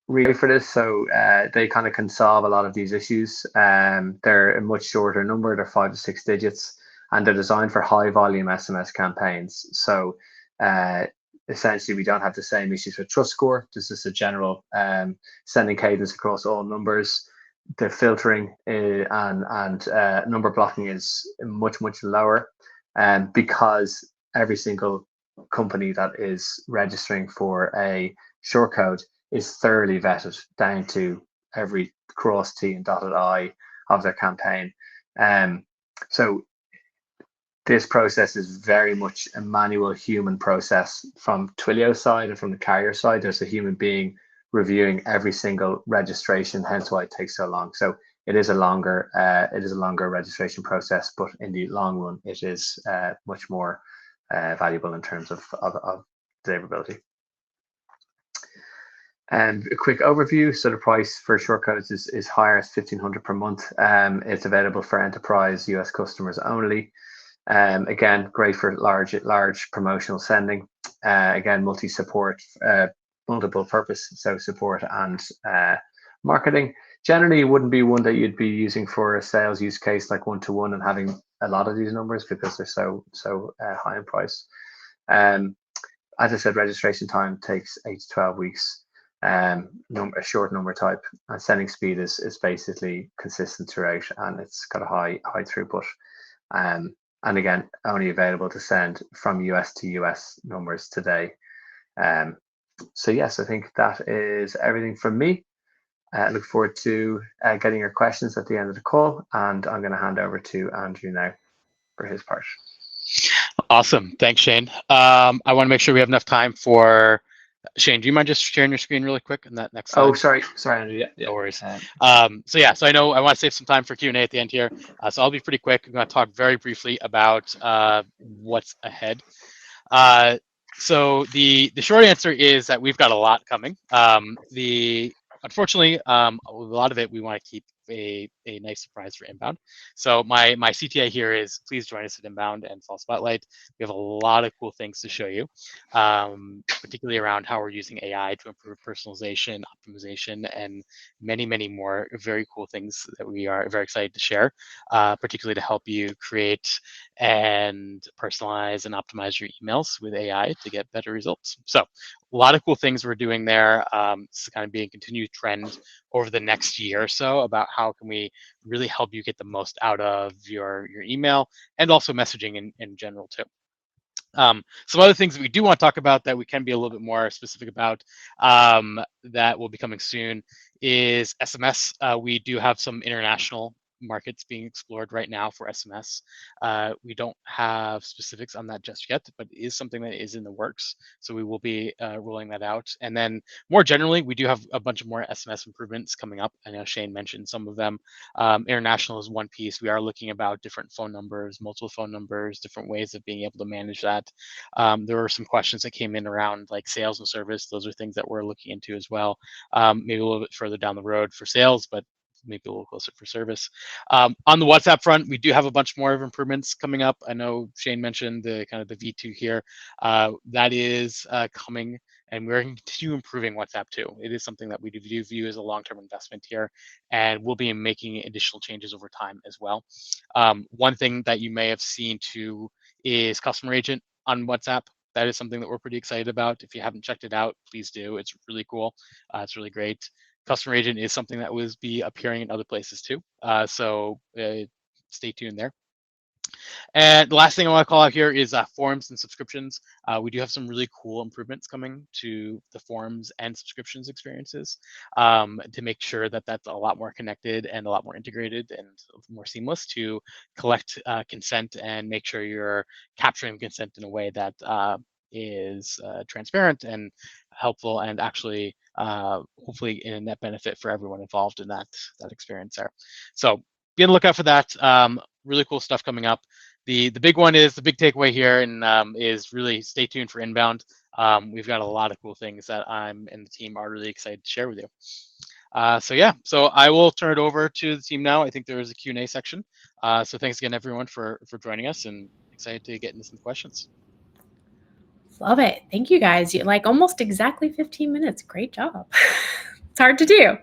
Speaker 5: really for this, so they kind of can solve a lot of these issues. They're a much shorter number, they're 5 to 6 digits, and they're designed for high volume SMS campaigns. So essentially we don't have the same issues with trust score. This is a general sending cadence across all numbers. The filtering and number blocking is much lower, because every single company that is registering for a shortcode is thoroughly vetted down to every cross T and dotted I of their campaign. So this process is very much a manual human process from Twilio's side, and from the carrier side, there's a human being reviewing every single registration, hence why it takes so long. So it is a longer registration process, but in the long run, it is much more valuable in terms of deliverability. And a quick overview. So the price for shortcodes is higher at $1,500 per month. It's available for enterprise US customers only. Again, great for large promotional sending. Again, multi-support, multiple purpose, so support and marketing. Generally, it wouldn't be one that you'd be using for a sales use case like one-to-one and having a lot of these numbers because they're so high in price. As I said, registration time takes 8 to 12 weeks. a short number type, and sending speed is basically consistent throughout, and it's got a high throughput. And again, only available to send from US to US numbers today. So yes, I think that is everything from me. I look forward to getting your questions at the end of the call, and I'm going to hand over to Andrew now for his part.
Speaker 6: Awesome. Thanks, Shane. I want to make sure we have enough time for Shane. Do you mind just sharing your screen really quick on that next slide?
Speaker 5: Oh, sorry, Andrew. Yeah.
Speaker 6: No worries. So I know I want to save some time for Q&A at the end here. So I'll be pretty quick. I'm going to talk very briefly about what's ahead. So the short answer is that we've got a lot coming. Unfortunately, a lot of it we want to keep a nice surprise for inbound. So my CTA here is please join us at inbound and Fall Spotlight. We have a lot of cool things to show you, particularly around how we're using AI to improve personalization, optimization, and many, many more very cool things that we are very excited to share, particularly to help you create and personalize and optimize your emails with AI to get better results. So a lot of cool things we're doing there. This is kind of being a continued trend over the next year or so about how can we really help you get the most out of your email and also messaging in general too. Some other things that we do want to talk about that we can be a little bit more specific about that will be coming soon is SMS. We do have some international markets being explored right now for SMS. We don't have specifics on that just yet, but it is something that is in the works. So we will be rolling that out. And then more generally, we do have a bunch of more SMS improvements coming up. I know Shane mentioned some of them. International is one piece. We are looking about different phone numbers, multiple phone numbers, different ways of being able to manage that. There were some questions that came in around like sales and service. Those are things that we're looking into as well. Maybe a little bit further down the road for sales, but maybe a little closer for service. On the WhatsApp front, we do have a bunch more of improvements coming up. I know Shane mentioned the kind of the V2 here. That is coming, and we're going to continue improving WhatsApp too. It is something that we do view as a long-term investment here, and we'll be making additional changes over time as well. One thing that you may have seen too is Customer Agent on WhatsApp. That is something that we're pretty excited about. If you haven't checked it out, please do. It's really cool. It's really great. Customer Agent is something that will be appearing in other places too. So stay tuned there. And the last thing I want to call out here is forums and subscriptions. We do have some really cool improvements coming to the forums and subscriptions experiences to make sure that that's a lot more connected and a lot more integrated and more seamless to collect consent and make sure you're capturing consent in a way that is transparent and helpful and actually hopefully in a net benefit for everyone involved in that experience there. So be on the lookout for that. Really cool stuff coming up. The big one is the big takeaway here and is really stay tuned for inbound. We've got a lot of cool things that I'm and the team are really excited to share with you. So I will turn it over to the team now. I think there is a Q&A section. So thanks again, everyone, for joining us, and excited to get into some questions.
Speaker 1: Love it. Thank you, guys. You like almost exactly 15 minutes. Great job. It's hard to do.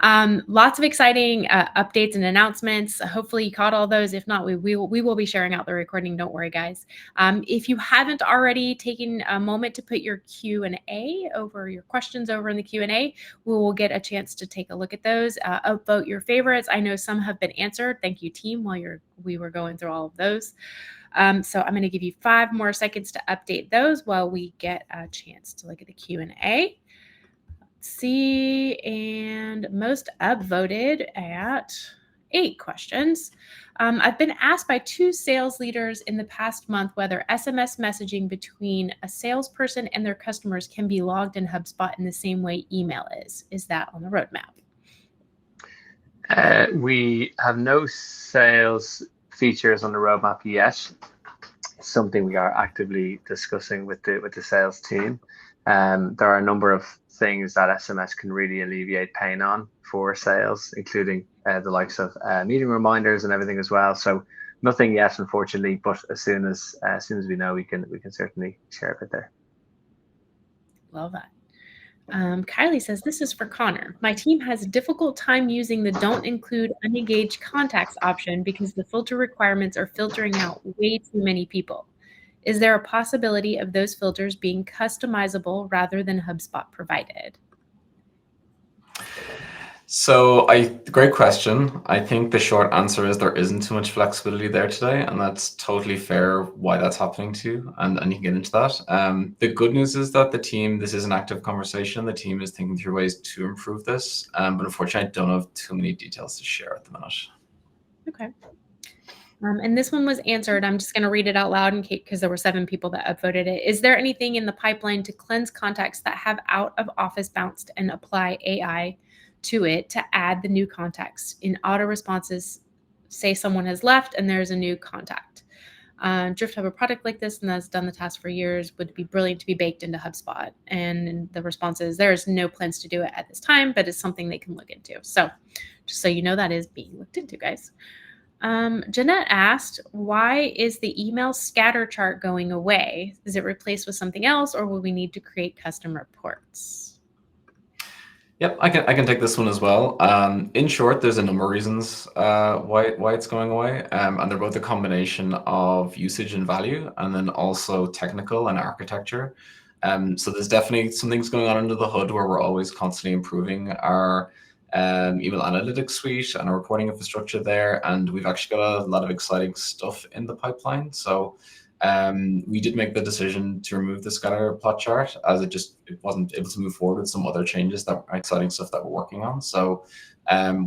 Speaker 1: Lots of exciting updates and announcements. Hopefully you caught all those. If not, we will be sharing out the recording. Don't worry, guys. If you haven't already taken a moment to put your Q&A over, your questions over in the Q&A, we will get a chance to take a look at those. Upvote your favorites. I know some have been answered. Thank you, team, while we were going through all of those. So I'm going to give you 5 more seconds to update those while we get a chance to look at the Q&A. See, and most upvoted at 8 questions. I've been asked by 2 sales leaders in the past month whether SMS messaging between a salesperson and their customers can be logged in HubSpot in the same way email is. Is that on the roadmap?
Speaker 5: We have no sales features on the roadmap yet. It's something we are actively discussing with the sales team. There are a number of things that SMS can really alleviate pain on for sales, including the likes of meeting reminders and everything as well. So nothing yet, unfortunately, but as soon as we know, we can certainly share a bit there.
Speaker 1: Love that. Kylie says, this is for Connor. My team has a difficult time using the don't include unengaged contacts option because the filter requirements are filtering out way too many people. Is there a possibility of those filters being customizable rather than HubSpot provided?
Speaker 4: So great question. I think the short answer is there isn't too much flexibility there today, and that's totally fair why that's happening too, and you can get into that. The good news is that this is an active conversation. The team is thinking through ways to improve this, but unfortunately I don't have too many details to share at the minute.
Speaker 1: Okay. And this one was answered. I'm just going to read it out loud in case, because there were 7 people that upvoted it. Is there anything in the pipeline to cleanse contacts that have out of office bounced and apply AI to it to add the new contacts in auto responses? Say someone has left and there's a new contact. Drift have a product like this and that's done the task for years. Would be brilliant to be baked into HubSpot. And the response is there is no plans to do it at this time, but it's something they can look into. So just so you know, that is being looked into, guys. Jeanette asked, why is the email scatter chart going away? Is it replaced with something else, or will we need to create custom reports?
Speaker 4: Yep, I can take this one as well. In short, there's a number of reasons why it's going away, and they're both a combination of usage and value, and then also technical and architecture. So there's definitely some things going on under the hood where we're always constantly improving our email analytics suite and our reporting infrastructure there, and we've actually got a lot of exciting stuff in the pipeline. So we did make the decision to remove the scatter plot chart as it wasn't able to move forward with some other changes that were exciting stuff that we're working on. So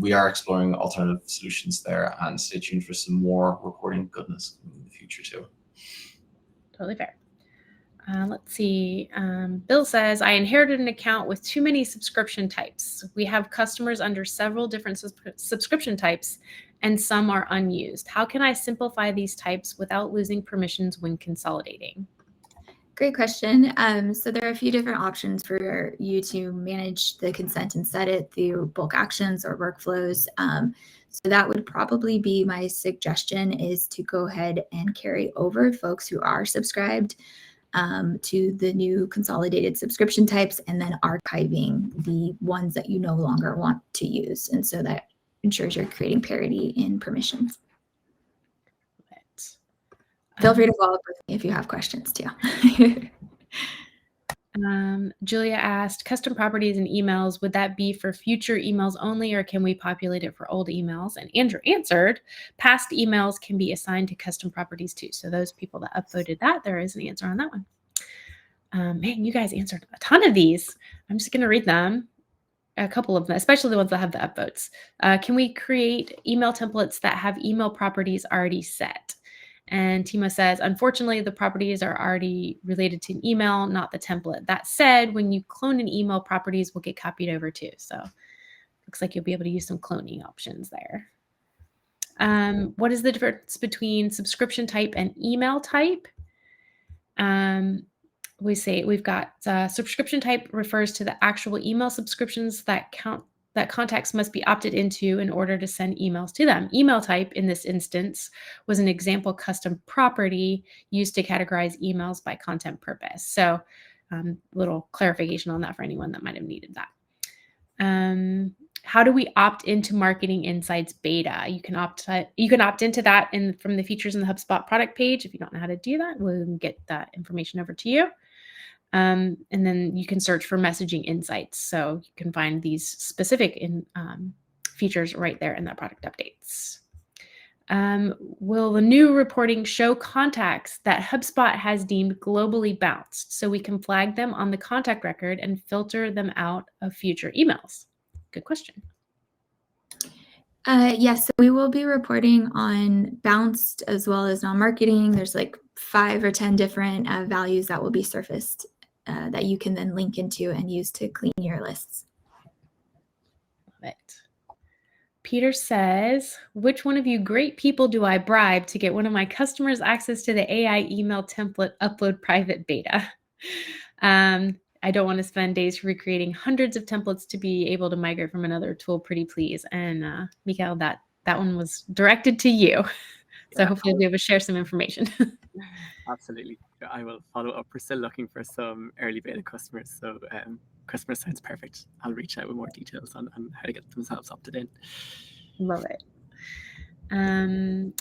Speaker 4: we are exploring alternative solutions there, and stay tuned for some more reporting goodness in the future too.
Speaker 1: Totally fair. Let's see. Bill says, I inherited an account with too many subscription types. We have customers under several different subscription types, and some are unused. How can I simplify these types without losing permissions when consolidating?
Speaker 3: Great question. So there are a few different options for you to manage the consent and set it through bulk actions or workflows. So that would probably be my suggestion, is to go ahead and carry over folks who are subscribed to the new consolidated subscription types, and then archiving the ones that you no longer want to use. And so that ensures you're creating parity in permissions. Feel free to follow up with me if you have questions too.
Speaker 1: Julia asked, custom properties and emails, would that be for future emails only, or can we populate it for old emails? And Andrew answered, past emails can be assigned to custom properties too. So those people that upvoted that, there is an answer on that one. Man, you guys answered a ton of these. I'm just going to read them. A couple of them, especially the ones that have the upvotes. Can we create email templates that have email properties already set? And Timo says, unfortunately, the properties are already related to an email, not the template. That said, when you clone an email, properties will get copied over too. So looks like you'll be able to use some cloning options there. What is the difference between subscription type and email type? We say we've got subscription type refers to the actual email subscriptions that contacts must be opted into in order to send emails to them. Email type in this instance was an example custom property used to categorize emails by content purpose. So little clarification on that for anyone that might have needed that. How do we opt into Marketing Insights beta? You can opt into that from the features in the HubSpot product page. If you don't know how to do that, we'll get that information over to you. And then you can search for messaging insights. So you can find these specific features right there in the product updates. Will the new reporting show contacts that HubSpot has deemed globally bounced so we can flag them on the contact record and filter them out of future emails? Good question.
Speaker 3: Yes, so we will be reporting on bounced as well as non-marketing. There's like 5 or 10 different values that will be surfaced that you can then link into and use to clean your lists.
Speaker 1: Love it. Peter says, which one of you great people do I bribe to get one of my customers access to the AI email template upload private beta? I don't want to spend days recreating hundreds of templates to be able to migrate from another tool, pretty please. And Mícheál, that one was directed to you. So hopefully we'll be able to share some information.
Speaker 2: Absolutely. I will follow up. We're still looking for some early beta customers. So customer sounds perfect. I'll reach out with more details on how to get themselves opted in.
Speaker 1: Love it. Can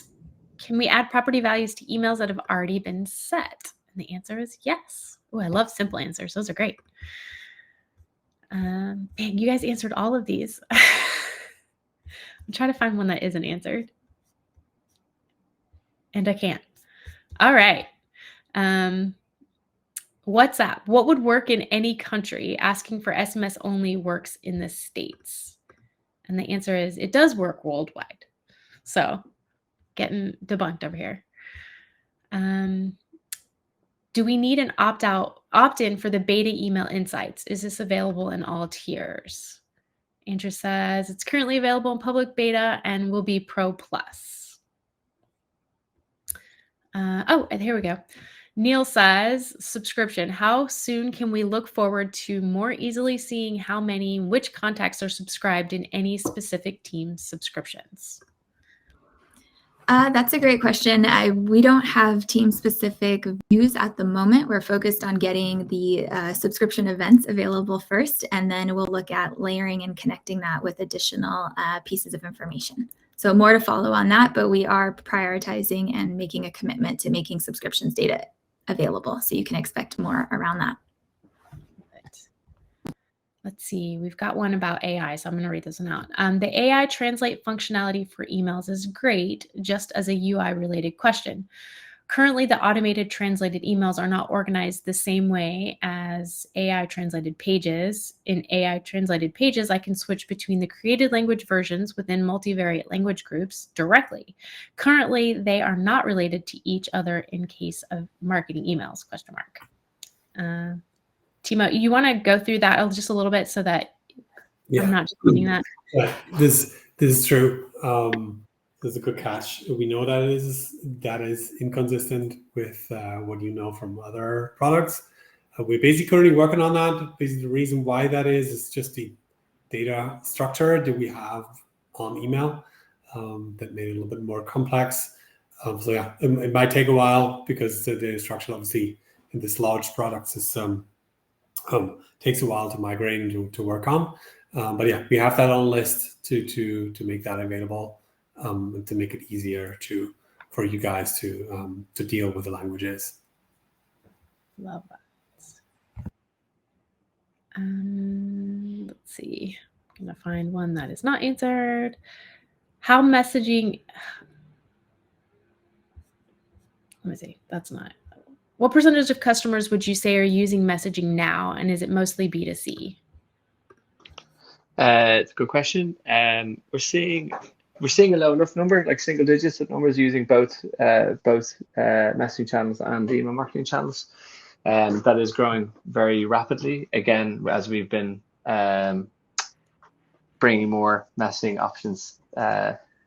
Speaker 1: we add property values to emails that have already been set? And the answer is yes. Oh, I love simple answers. Those are great. Man, you guys answered all of these. I'm trying to find one that isn't answered. And I can't. All right. WhatsApp. What would work in any country? Asking for SMS only works in the States. And the answer is it does work worldwide. So getting debunked over here. Do we need an opt-in for the beta email insights? Is this available in all tiers? Andrew says it's currently available in public beta and will be Pro Plus. And here we go. Neil says subscription. How soon can we look forward to more easily seeing how many, which contacts are subscribed in any specific team's subscriptions?
Speaker 3: That's a great question. We don't have team-specific views at the moment. We're focused on getting the subscription events available first, and then we'll look at layering and connecting that with additional pieces of information. So more to follow on that, but we are prioritizing and making a commitment to making subscriptions data available. So you can expect more around that.
Speaker 1: Let's see, we've got one about AI, so I'm going to read this one out. The AI translate functionality for emails is great, just as a UI-related question. Currently, the automated translated emails are not organized the same way as AI translated pages. In AI translated pages, I can switch between the created language versions within multivariate language groups directly. Currently, they are not related to each other in case of marketing emails, ? Timo, you want to go through that just a little bit so that I'm not just reading that?
Speaker 7: Yeah, this is true. This is a good catch. We know that is inconsistent with what you know from other products. We're basically currently working on that. Basically, the reason why that is just the data structure that we have on email that made it a little bit more complex. So yeah, it might take a while because the data structure, obviously, in this large products is takes a while to migrate and to work on. But yeah, we have that on list to make that available and to make it easier for you guys to deal with the languages.
Speaker 1: Love that. Let's see. I'm going to find one that is not answered. How messaging... Let me see. That's not... What percentage of customers would you say are using messaging now, and is it mostly B2C?
Speaker 5: It's a good question. We're seeing a low enough number, like single digits of numbers using both messaging channels and the email marketing channels. That is growing very rapidly. Again, as we've been bringing more messaging options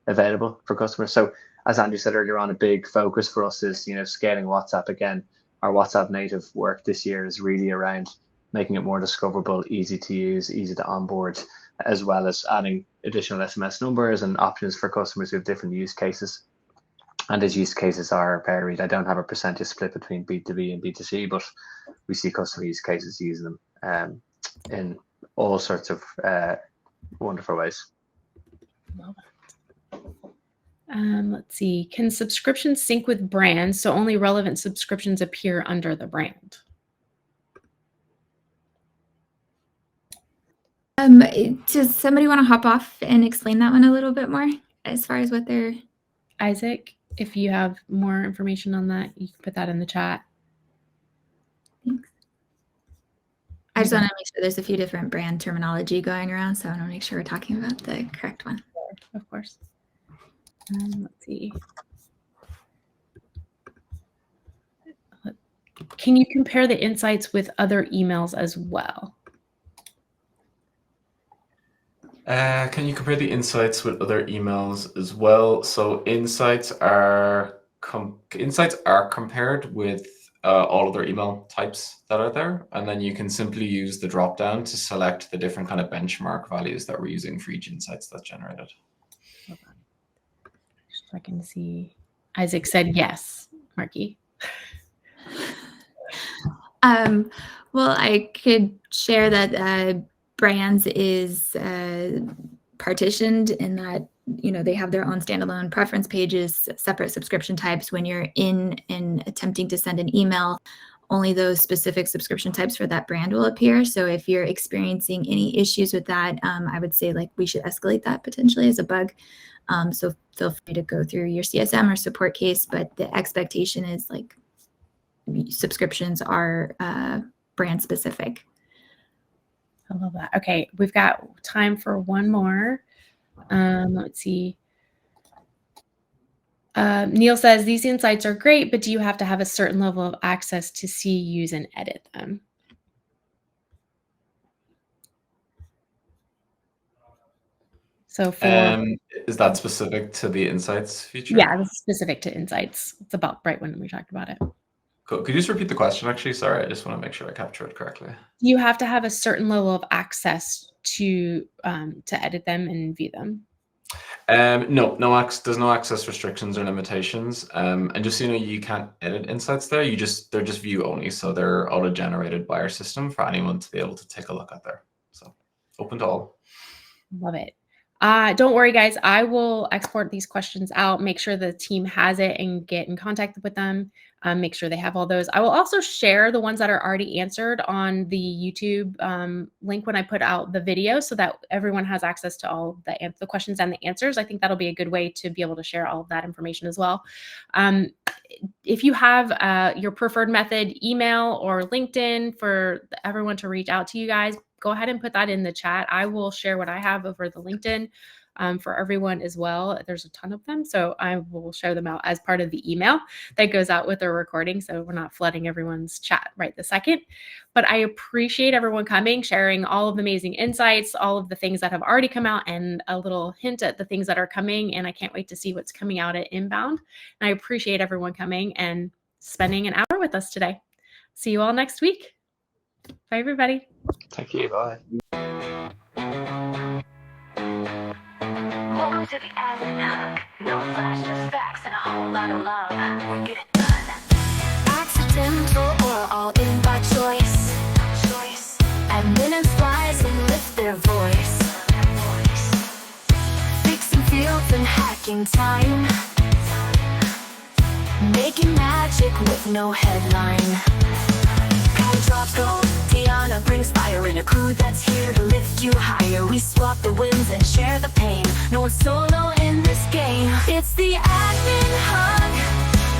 Speaker 5: available for customers. So as Andrew said earlier on, a big focus for us is scaling WhatsApp again. Our WhatsApp native work this year is really around making it more discoverable, easy to use, easy to onboard, as well as adding additional SMS numbers and options for customers who have different use cases. And as use cases are varied, I don't have a percentage split between B2B and B2C, but we see customer use cases using them in all sorts of wonderful ways.
Speaker 1: Love it. Let's see. Can subscriptions sync with brands so only relevant subscriptions appear under the brand?
Speaker 3: Does somebody want to hop off and explain that one a little bit more as far as what they're...
Speaker 1: Isaac, if you have more information on that, you can put that in the chat.
Speaker 3: Thanks. I just want to make sure there's a few different brand terminology going around, so I want to make sure we're talking about the correct one.
Speaker 1: Of course. Let's see. Can you compare the insights with other emails as well?
Speaker 4: Can you compare the insights with other emails as well? So insights are compared with all other email types that are there, and then you can simply use the drop down to select the different kind of benchmark values that we're using for each insights that's generated.
Speaker 1: I can see Isaac said yes. Markie.
Speaker 3: Well, I could share that brands is partitioned in that they have their own standalone preference pages, separate subscription types. When you're in and attempting to send an email, only those specific subscription types for that brand will appear. So if you're experiencing any issues with that, I would say like we should escalate that potentially as a bug. So feel free to go through your CSM or support case, but the expectation is like subscriptions are brand specific.
Speaker 1: I love that. Okay, we've got time for one more. Let's see. Neil says, these insights are great, but do you have to have a certain level of access to see, use, and edit them? So for
Speaker 4: is that specific to the insights feature?
Speaker 1: Yeah, this is specific to insights. It's about right when we talked about it.
Speaker 4: Cool. Could you just repeat the question, actually? Sorry, I just want to make sure I capture it correctly.
Speaker 1: You have to have a certain level of access to edit them and view them.
Speaker 4: No, there's no access restrictions or limitations. And just so you know, you can't edit insights there. They're just view only, so they're auto-generated by our system for anyone to be able to take a look at there. So open to all.
Speaker 1: Love it. Don't worry, guys. I will export these questions out, make sure the team has it, and get in contact with them. Make sure they have all those. I will also share the ones that are already answered on the YouTube link when I put out the video, so that everyone has access to all the questions and the answers. I think that'll be a good way to be able to share all of that information as well. If you have your preferred method, email or LinkedIn, for everyone to reach out to you guys, go ahead and put that in the chat. I will share what I have over the LinkedIn for everyone as well. There's a ton of them, so I will share them out as part of the email that goes out with the recording, so we're not flooding everyone's chat right this second. But I appreciate everyone coming, sharing all of the amazing insights, all of the things that have already come out, and a little hint at the things that are coming, and I can't wait to see what's coming out at Inbound. And I appreciate everyone coming and spending an hour with us today. See you all next week. Bye, everybody.
Speaker 5: Thank you. Bye.
Speaker 8: Welcome to the Admin HUG. No flash, just facts and a whole lot of love. We get it done. Accidental or all in by choice. Admin and flies and lift their voice. Fixing fields and hacking time. Making magic with no headline. Drops gold, Tiana brings fire in a crew that's here to lift you higher. We swap the wins and share the pain. No one's solo in this game. It's the Admin HUG,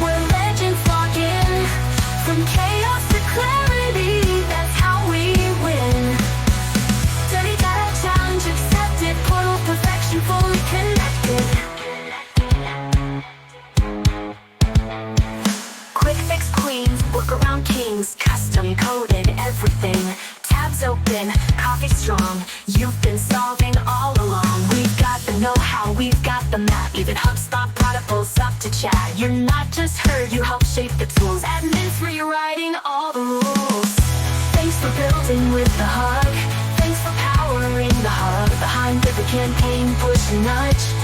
Speaker 8: where legends log in. From chaos to clarity, that's how we win. Dirty data challenge accepted. Portal perfection fully connected. Quick fix queens, work around kings. Custom coded everything. Tabs open, coffee strong. You've been solving all along. We've got the know-how, we've got the map. Even HubSpot protocols up to chat. You're not just heard, you help shape the tools. Admins rewriting all the rules. Thanks for building with the HUG. Thanks for powering the HUG. Behind every campaign, push and nudge.